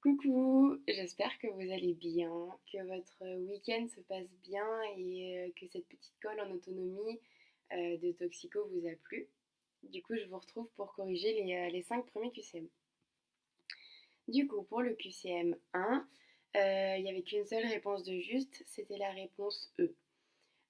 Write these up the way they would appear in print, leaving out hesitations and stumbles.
Coucou, j'espère que vous allez bien, que votre week-end se passe bien et que cette petite colle en autonomie de Toxico vous a plu. Du coup, je vous retrouve pour corriger les 5 premiers QCM. Du coup, pour le QCM 1, il n'y avait qu'une seule réponse de juste, c'était la réponse E.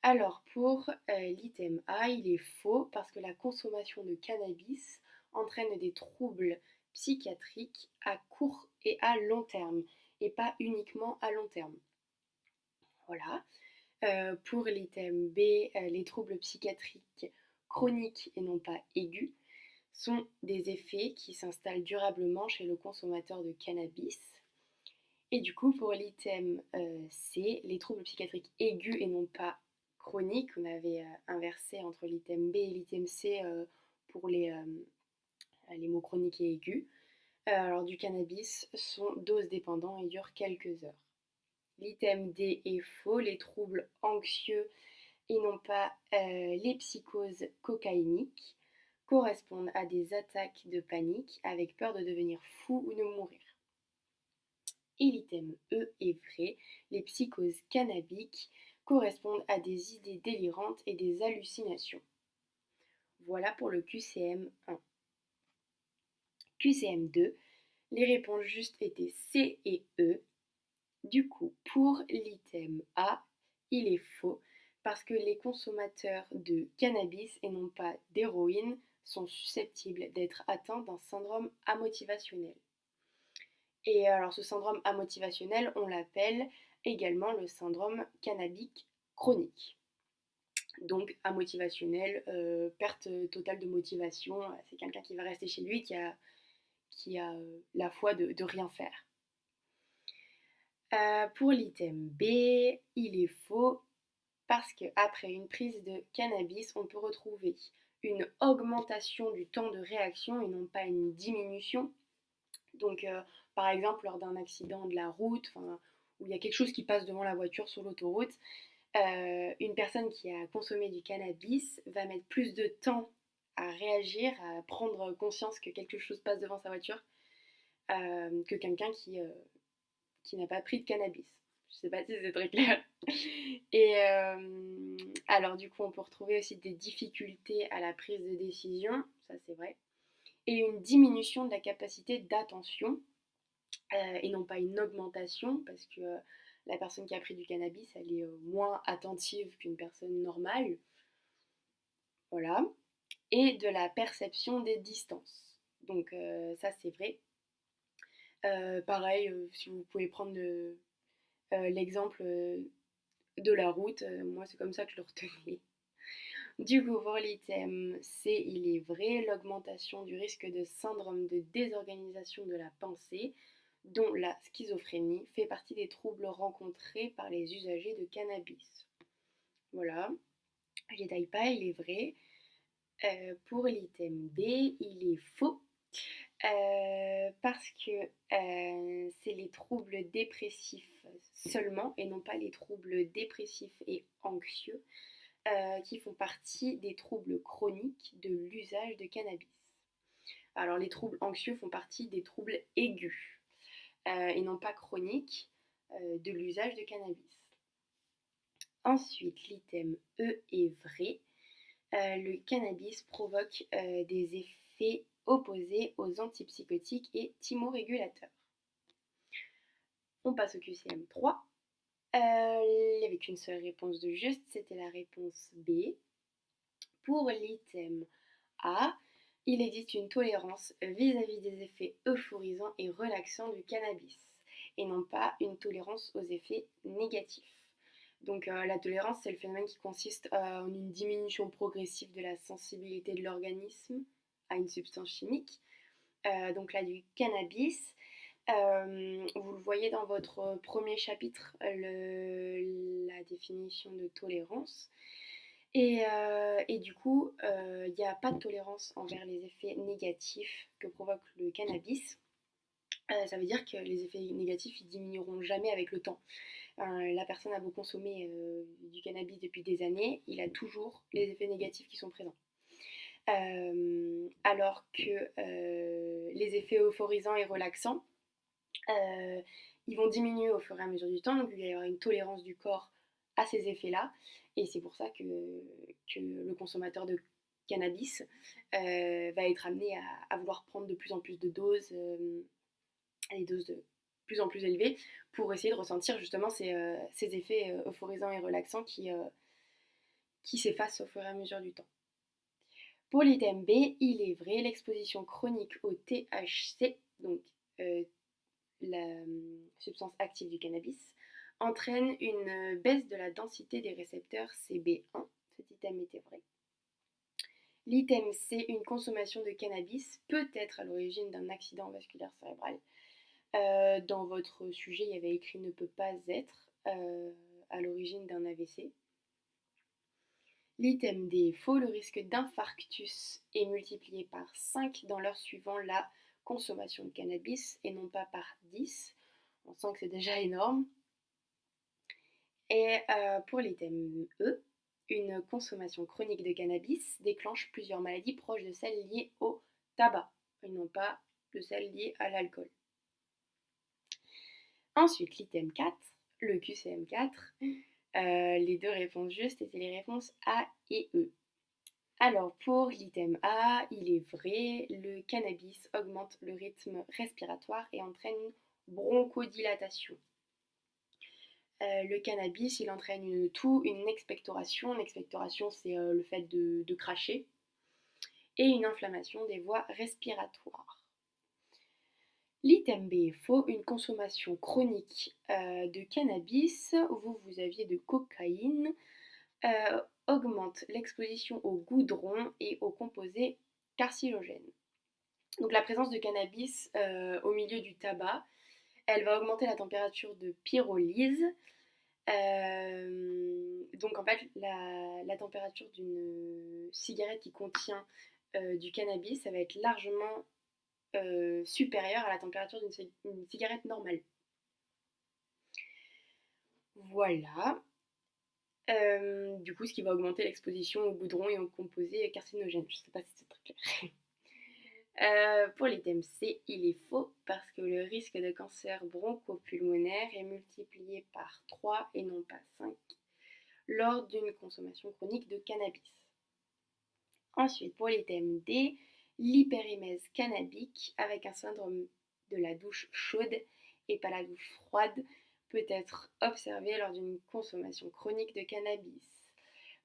Alors, pour l'item A, il est faux parce que la consommation de cannabis entraîne des troubles psychiatriques à court et à long terme, et pas uniquement à long terme. Voilà. Pour l'item B, les troubles psychiatriques chroniques et non pas aigus sont des effets qui s'installent durablement chez le consommateur de cannabis. Et du coup, pour l'item C, les troubles psychiatriques aigus et non pas chroniques, on avait inversé entre l'item B et l'item C pour les mots chroniques et aigus. Alors du cannabis sont dose dépendants et durent quelques heures. L'item D est faux, les troubles anxieux et non pas les psychoses cocaïniques correspondent à des attaques de panique avec peur de devenir fou ou de mourir. Et l'item E est vrai, les psychoses cannabiques correspondent à des idées délirantes et des hallucinations. Voilà pour le QCM 1. QCM 2, les réponses justes étaient C et E. Du coup, pour l'item A, il est faux parce que les consommateurs de cannabis et non pas d'héroïne sont susceptibles d'être atteints d'un syndrome amotivationnel. Et alors ce syndrome amotivationnel, on l'appelle également le syndrome cannabique chronique. Donc amotivationnel, perte totale de motivation, c'est quelqu'un qui va rester chez lui, qui a la foi de rien faire. Pour l'item B, il est faux parce qu'après une prise de cannabis, on peut retrouver une augmentation du temps de réaction et non pas une diminution. Donc, par exemple, lors d'un accident de la route, où il y a quelque chose qui passe devant la voiture sur l'autoroute, une personne qui a consommé du cannabis va mettre plus de temps à réagir, à prendre conscience que quelque chose passe devant sa voiture, que quelqu'un qui n'a pas pris de cannabis. Je sais pas si c'est très clair. Et alors du coup, on peut retrouver aussi des difficultés à la prise de décision, ça c'est vrai, et une diminution de la capacité d'attention, et non pas une augmentation, parce que la personne qui a pris du cannabis, elle est moins attentive qu'une personne normale. Voilà. Et de la perception des distances. Donc ça c'est vrai. Pareil, si vous pouvez prendre l'exemple de la route, moi c'est comme ça que je le retenais. Du coup, pour l'item C, il est vrai, l'augmentation du risque de syndrome de désorganisation de la pensée, dont la schizophrénie, fait partie des troubles rencontrés par les usagers de cannabis. Voilà, je détaille pas, il est vrai. Pour l'item D, il est faux. Parce que c'est les troubles dépressifs seulement et non pas les troubles dépressifs et anxieux qui font partie des troubles chroniques de l'usage de cannabis. Alors les troubles anxieux font partie des troubles aigus et non pas chroniques de l'usage de cannabis. Ensuite, l'item E est vrai. Le cannabis provoque des effets opposés aux antipsychotiques et thymorégulateurs. On passe au QCM 3. Il n'y avait qu'une seule réponse de juste, c'était la réponse B. Pour l'item A, il existe une tolérance vis-à-vis des effets euphorisants et relaxants du cannabis, et non pas une tolérance aux effets négatifs. Donc la tolérance, c'est le phénomène qui consiste en une diminution progressive de la sensibilité de l'organisme à une substance chimique. Donc là, du cannabis. Vous le voyez dans votre premier chapitre, la définition de tolérance. Et du coup, il n'y a pas de tolérance envers les effets négatifs que provoque le cannabis. Ça veut dire que les effets négatifs, ils diminueront jamais avec le temps. La personne a beau consommer du cannabis depuis des années, il a toujours les effets négatifs qui sont présents. Alors que les effets euphorisants et relaxants, Euh, Ils vont diminuer au fur et à mesure du temps, donc il va y avoir une tolérance du corps à ces effets-là. Et c'est pour ça que le consommateur de cannabis va être amené à vouloir prendre de plus en plus de doses, des doses de plus en plus élevées, pour essayer de ressentir justement ces effets euphorisants et relaxants qui s'effacent au fur et à mesure du temps. Pour l'item B, il est vrai, l'exposition chronique au THC, donc la substance active du cannabis, entraîne une baisse de la densité des récepteurs CB1. Cet item était vrai. L'item C, une consommation de cannabis peut être à l'origine d'un accident vasculaire cérébral. Dans votre sujet, il y avait écrit ne peut pas être à l'origine d'un AVC. L'item D, faux, le risque d'infarctus est multiplié par 5 dans l'heure suivant la consommation de cannabis et non pas par 10. On sent que c'est déjà énorme. Et pour l'item E, une consommation chronique de cannabis déclenche plusieurs maladies proches de celles liées au tabac et non pas de celles liées à l'alcool. Ensuite, l'item 4, le QCM4, les deux réponses justes étaient les réponses A et E. Alors, pour l'item A, il est vrai, le cannabis augmente le rythme respiratoire et entraîne une bronchodilatation. Le cannabis, il entraîne une expectoration. Une expectoration, c'est le fait de cracher. Et une inflammation des voies respiratoires. L'item B est faux, une consommation chronique de cannabis, vous aviez de cocaïne, augmente l'exposition au goudron et aux composés carcinogènes. Donc la présence de cannabis au milieu du tabac, elle va augmenter la température de pyrolyse. Donc en fait, la température d'une cigarette qui contient du cannabis, ça va être largement supérieure à la température d'une cigarette normale. Voilà. Du coup, ce qui va augmenter l'exposition au goudron et aux composés carcinogènes. Je ne sais pas si c'est très clair. Pour l'item C, il est faux parce que le risque de cancer bronchopulmonaire est multiplié par 3 et non pas 5 lors d'une consommation chronique de cannabis. Ensuite, pour l'item D, l'hyperémèse cannabique avec un syndrome de la douche chaude et pas la douche froide peut être observé lors d'une consommation chronique de cannabis.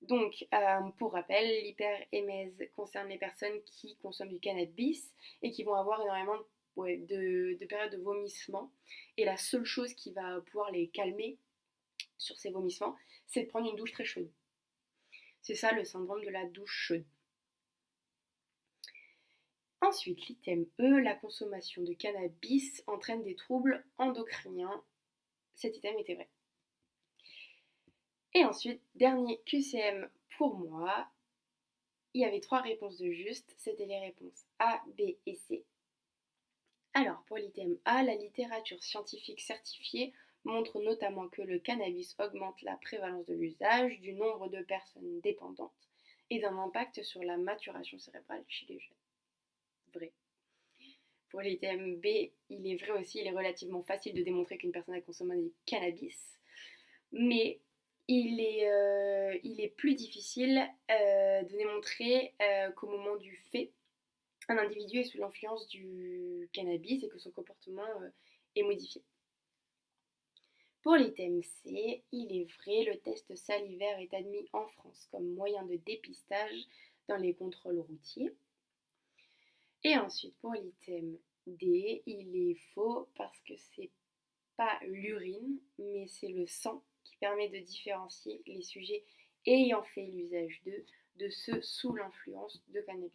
Donc, pour rappel, l'hyperémèse concerne les personnes qui consomment du cannabis et qui vont avoir énormément de périodes de vomissement. Et la seule chose qui va pouvoir les calmer sur ces vomissements, c'est de prendre une douche très chaude. C'est ça le syndrome de la douche chaude. Ensuite, l'item E, la consommation de cannabis entraîne des troubles endocriniens. Cet item était vrai. Et ensuite, dernier QCM pour moi, il y avait 3 réponses de juste, c'était les réponses A, B et C. Alors, pour l'item A, la littérature scientifique certifiée montre notamment que le cannabis augmente la prévalence de l'usage, du nombre de personnes dépendantes et d'un impact sur la maturation cérébrale chez les jeunes. Vrai. Pour l'item B, il est vrai aussi, il est relativement facile de démontrer qu'une personne a consommé du cannabis, mais il est plus difficile de démontrer qu'au moment du fait, un individu est sous l'influence du cannabis et que son comportement est modifié. Pour l'item C, il est vrai, le test salivaire est admis en France comme moyen de dépistage dans les contrôles routiers. Et ensuite, pour l'item D, il est faux parce que c'est pas l'urine, mais c'est le sang qui permet de différencier les sujets ayant fait l'usage de ceux sous l'influence de cannabis.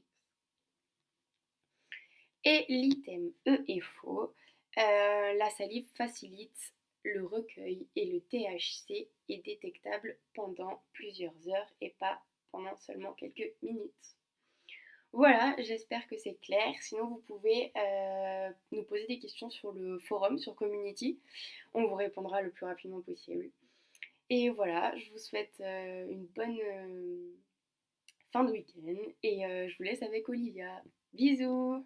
Et l'item E est faux. La salive facilite le recueil et le THC est détectable pendant plusieurs heures et pas pendant seulement quelques minutes. Voilà, j'espère que c'est clair. Sinon, vous pouvez nous poser des questions sur le forum, sur Community. On vous répondra le plus rapidement possible. Et voilà, je vous souhaite une bonne fin de week-end et je vous laisse avec Olivia. Bisous!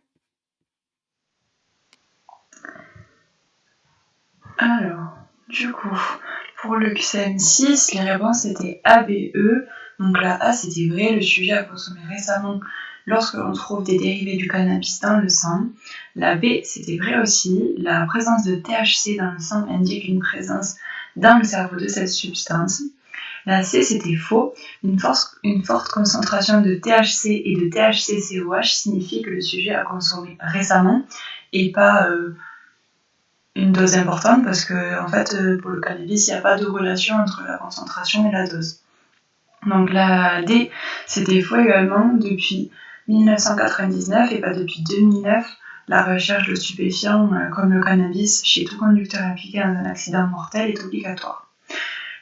Alors, du coup, pour le QCM6, les réponses étaient A, B, E. Donc la A, c'était vrai, le sujet a consommé récemment lorsque l'on trouve des dérivés du cannabis dans le sang. La B, c'était vrai aussi, la présence de THC dans le sang indique une présence dans le cerveau de cette substance. La C, c'était faux, une forte concentration de THC et de THC-COH signifie que le sujet a consommé récemment et pas une dose importante parce que en fait pour le cannabis il n'y a pas de relation entre la concentration et la dose. Donc la D c'était faux également. Depuis 1999 et pas depuis 2009, la recherche de stupéfiants comme le cannabis chez tout conducteur impliqué dans un accident mortel est obligatoire.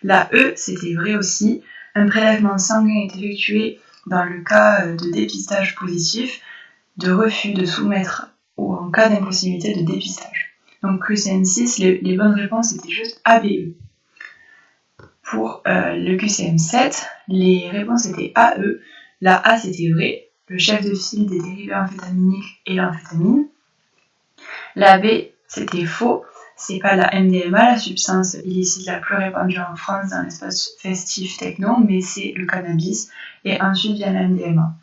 La E c'était vrai aussi, un prélèvement sanguin est effectué dans le cas de dépistage positif, de refus de soumettre ou en cas d'impossibilité de dépistage. Donc QCM6, les bonnes réponses étaient juste A, B, E. Pour le QCM7, les réponses étaient A, E. La A, c'était vrai, le chef de file des dérivés amphétaminiques est l'amphétamine. La B, c'était faux, c'est pas la MDMA, la substance illicite la plus répandue en France dans l'espace festif techno, mais c'est le cannabis, et ensuite vient la MDMA.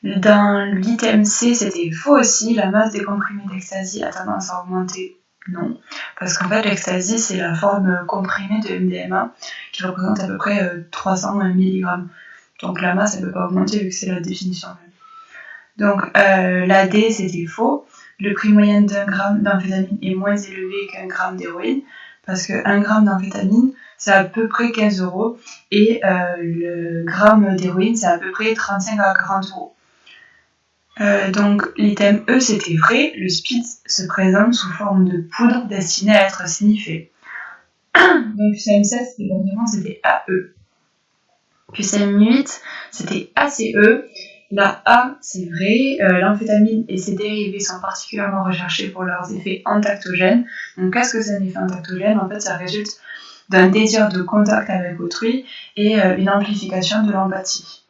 Dans l'item C, c'était faux aussi, la masse des comprimés d'ecstasy a tendance à augmenter. Non, parce qu'en fait l'ecstasy c'est la forme comprimée de MDMA qui représente à peu près 300 mg. Donc la masse elle peut pas augmenter vu que c'est la définition même. Donc la D c'était faux, le prix moyen d'un gramme d'amphétamine est moins élevé qu'un gramme d'héroïne parce qu'un gramme d'amphétamine c'est à peu près 15 € et le gramme d'héroïne c'est à peu près 35 à 40 €. Donc l'item E c'était vrai, le speed se présente sous forme de poudre destinée à être sniffée. Donc QCM7 c'était AE. QCM8 c'était ACE. La A c'est vrai, l'amphétamine et ses dérivés sont particulièrement recherchés pour leurs effets entactogènes. Donc qu'est-ce que c'est un effet entactogène ? En fait ça résulte d'un désir de contact avec autrui et une amplification de l'empathie.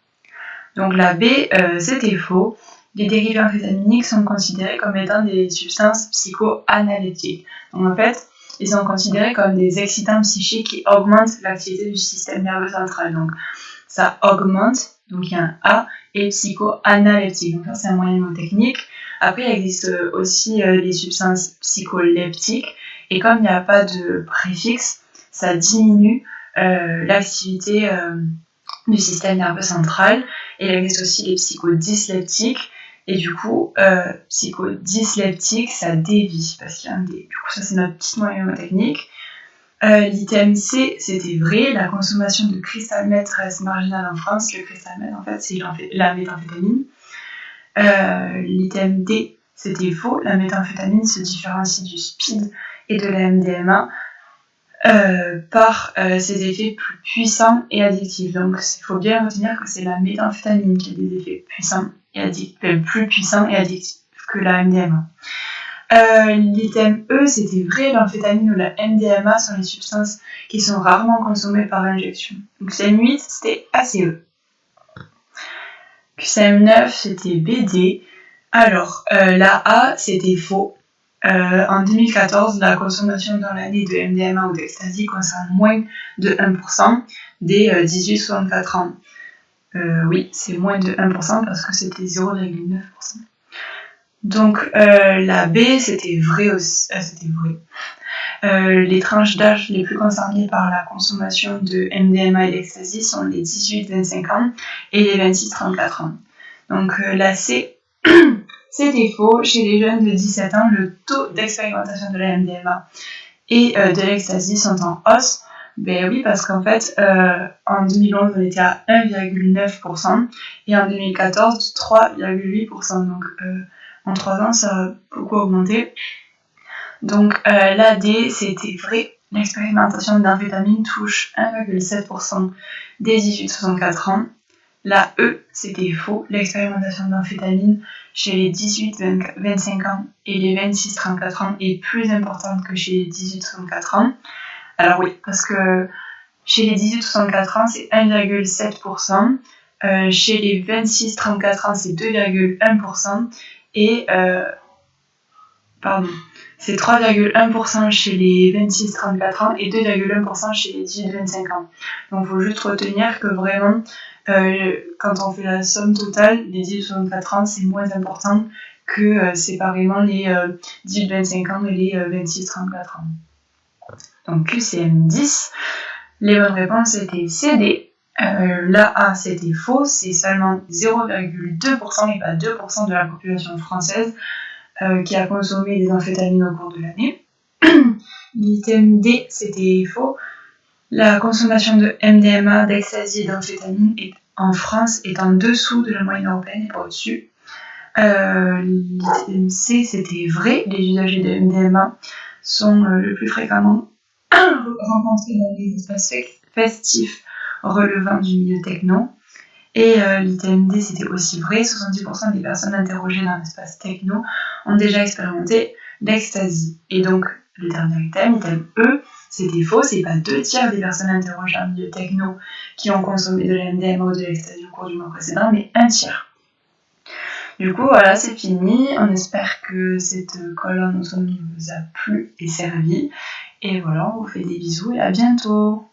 Donc la B c'était faux. Les dérivés amphétaminiques sont considérés comme étant des substances psychoanalytiques. Donc en fait, ils sont considérés comme des excitants psychiques qui augmentent l'activité du système nerveux central. Donc ça augmente, donc il y a un A, et psychoanalytique. Donc ça c'est un moyen mnémotechnique. Après il existe aussi les substances psycholeptiques. Et comme il n'y a pas de préfixe, ça diminue l'activité du système nerveux central. Et il existe aussi les psychodysleptiques. Et du coup, psychodysleptique, ça dévie, parce qu'il y a un D. Du coup, ça, c'est notre petite moyen mnémotechnique. L'item C, c'était vrai, la consommation de crystal meth reste marginale en France. Le crystal meth, en fait, c'est la méthamphétamine. L'item D, c'était faux, la méthamphétamine se différencie du speed et de la MDMA par ses effets plus puissants et addictifs. Donc il faut bien retenir que c'est la méthamphétamine qui a des effets plus puissants et addictifs que la MDMA. L'item E, c'était vrai, l'amphétamine ou la MDMA sont les substances qui sont rarement consommées par injection. Donc QCM8, c'était ACE. QCM9, c'était BD. Alors, la A, c'était faux. En 2014, la consommation dans l'année de MDMA ou d'ecstasy concerne moins de 1% des 18-64 ans. Oui, c'est moins de 1% parce que c'était 0,9%. Donc la B, c'était vrai aussi. C'était vrai. Les tranches d'âge les plus concernées par la consommation de MDMA et d'ecstasy sont les 18-25 ans et les 26-34 ans. Donc la C, c'était faux. Chez les jeunes de 17 ans, le taux d'expérimentation de la MDMA et de l'ecstasy sont en hausse. Ben oui, parce qu'en fait, en 2011, on était à 1,9% et en 2014, 3,8%. Donc, en 3 ans, ça a beaucoup augmenté. Donc, la D, c'était vrai. L'expérimentation d'amphétamine touche 1,7% des 18-64 ans. La E, c'était faux. L'expérimentation d'amphétamine chez les 18-25 ans et les 26-34 ans est plus importante que chez les 18-64 ans. Alors oui, parce que chez les 18-64 ans, c'est 1,7%. Chez les 26-34 ans, c'est 2,1%. Et, C'est 3,1% chez les 26-34 ans et 2,1% chez les 18-25 ans. Donc il faut juste retenir que vraiment, quand on fait la somme totale, les 18-64 ans, c'est moins important que séparément les 18-25 ans et les 26-34 ans. Donc QCM 10, les bonnes réponses étaient CD. La A, c'était faux, c'est seulement 0,2% et pas 2% de la population française qui a consommé des amphétamines au cours de l'année. L'item D, c'était faux. La consommation de MDMA, d'ecstasy et d'amphétamine en France est en dessous de la moyenne européenne et pas au-dessus. L'item C, c'était vrai. Les usagers de MDMA sont le plus fréquemment rencontrés dans les espaces festifs relevant du milieu techno. Et l'item D, c'était aussi vrai, 70% des personnes interrogées dans l'espace techno ont déjà expérimenté l'ecstasy. Et donc, le dernier item E, c'était faux, c'est pas 2/3 des personnes interrogées dans le milieu techno qui ont consommé de la MDMA ou de l'ecstasy au cours du mois précédent, mais 1/3. Du coup, voilà, c'est fini. On espère que cette colonne autonomie vous a plu et servi. Et voilà, on vous fait des bisous et à bientôt.